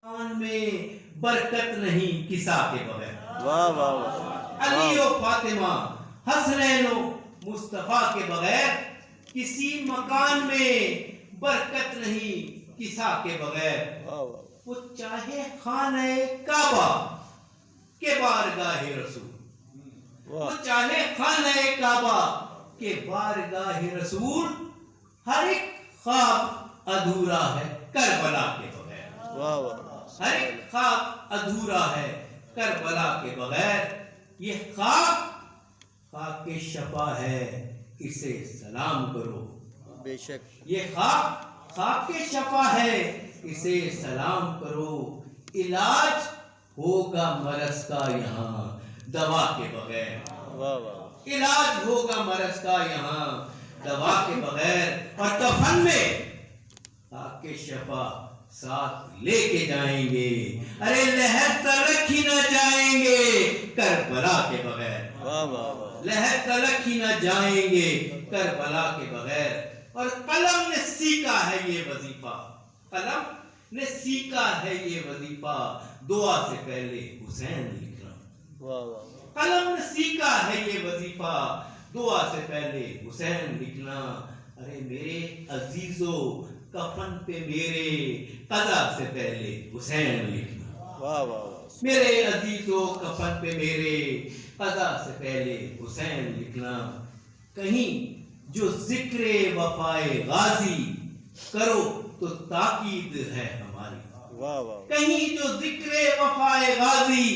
آن میں برکت نہیں کسا کے بغیر. واہ واہ واہ. علی و فاطمہ حسنین و مصطفیٰ کے بغیر کسی مکان میں برکت نہیں کسا کے بغیر. وہ چاہے خانہ کعبہ کے بارگاہ رسول، وہ چاہے خانہ کعبہ کے بارگاہ رسول، ہر ایک خواب ادھورا ہے کربلا کے بغیر. ہر ایک خواب ادھورا ہے کربلا کے بغیر. یہ خاک شفا ہے، اسے سلام کرو. بے شک یہ خاک شفا ہے، اسے سلام کرو. علاج ہوگا مرض کا یہاں دوا کے بغیر. علاج ہوگا مرض کا یہاں دوا کے بغیر. اور کفن میں خاک شفا ساتھ لے کے جائیں گے. ارے لہر تلک ہی نہ جائیں گے کربلا کے بغیر. لہر تلک ہی نہ جائیں گے کربلا کے بغیر. اور قلم نے سیکھا ہے یہ وظیفہ، قلم نے سیکھا ہے یہ وظیفہ، دعا سے پہلے حسین لکھنا. قلم نے سیکھا ہے یہ وظیفہ، دعا سے پہلے حسین لکھنا. ارے میرے عزیزو کفن پہ میرے قضا سے پہلے حسین لکھنا. میرے عزیزو کفن پہ میرے قضا سے پہلے حسین لکھنا. کہیں جو ذکر وفائے غازی کرو تو تاکید ہے ہماری. کہیں جو ذکر وفائے غازی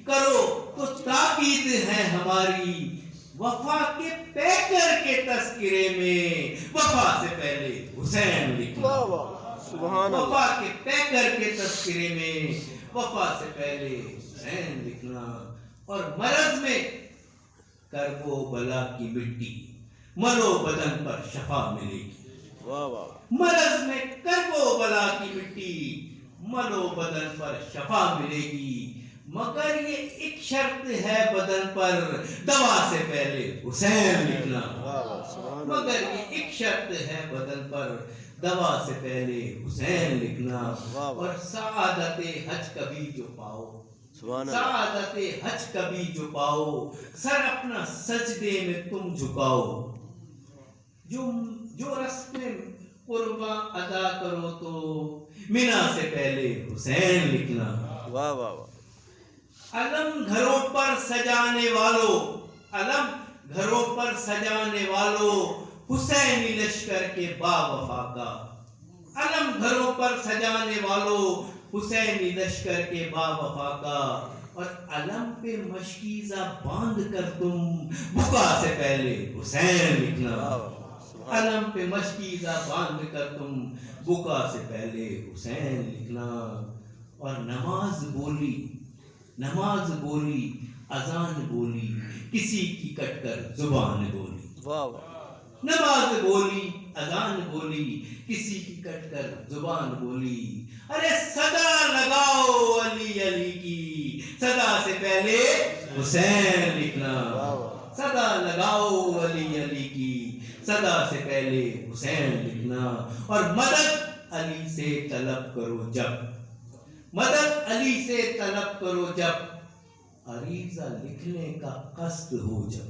کرو تو تاکید ہے ہماری. وفا کے پیکر کے تذکرے میں وفا سے پہلے حسین لکھنا. وفا کے پیکر کے تذکرے میں وفا سے پہلے حسین لکھنا. اور مرض میں کرب و بلا کی مٹی ملو بدن پر شفا ملے گی. مرض میں کرب و بلا کی مٹی ملو بدن پر شفا ملے گی. مگر یہ ایک شرط ہے بدن پر دوا سے پہلے حسین لکھنا. مگر یہ ایک شرط ہے بدن پر دوا سے پہلے حسین لکھنا. اور سعادت حج کبھی جو پاؤ، سعادت حج کبھی جو پاؤ، سر اپنا سجدے میں تم جھکاؤ. جو رسم قرباں ادا کرو تو منا سے پہلے حسین لکھنا. علم گھروں پر سجانے والوں، علم گھروں پر سجانے والوں، حسینی لشکر کے با وفا کا. علم گھروں پر سجانے والوں، حسینی لشکر کے با وفا کا. اور علم پہ مشکیزہ باندھ کر تم بکا سے پہلے حسین لکھنا. علم پہ مشکیزہ باندھ کر تم بکا سے پہلے حسین لکھنا. اور نماز بولی، نماز بولی، اذان بولی، کسی کی کٹ کر زبان بولی. نماز بولی، اذان بولی، کسی کی کٹ کر زبان بولی. ارے صدا لگاؤ علی علی کی، صدا سے پہلے حسین لکھنا. صدا لگاؤ علی علی کی، صدا سے پہلے حسین لکھنا. اور مدد علی سے طلب کرو جب، مدد علی سے طلب کرو جب عریضہ لکھنے کا قصد ہو. جب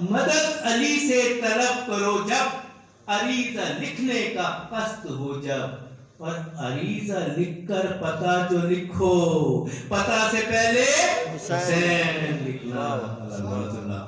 مدد علی سے طلب کرو جب عریضہ لکھنے کا قصد ہو. جب اور عریضہ لکھ کر پتہ جو لکھو، پتہ سے پہلے حسین لکھنا. اللہ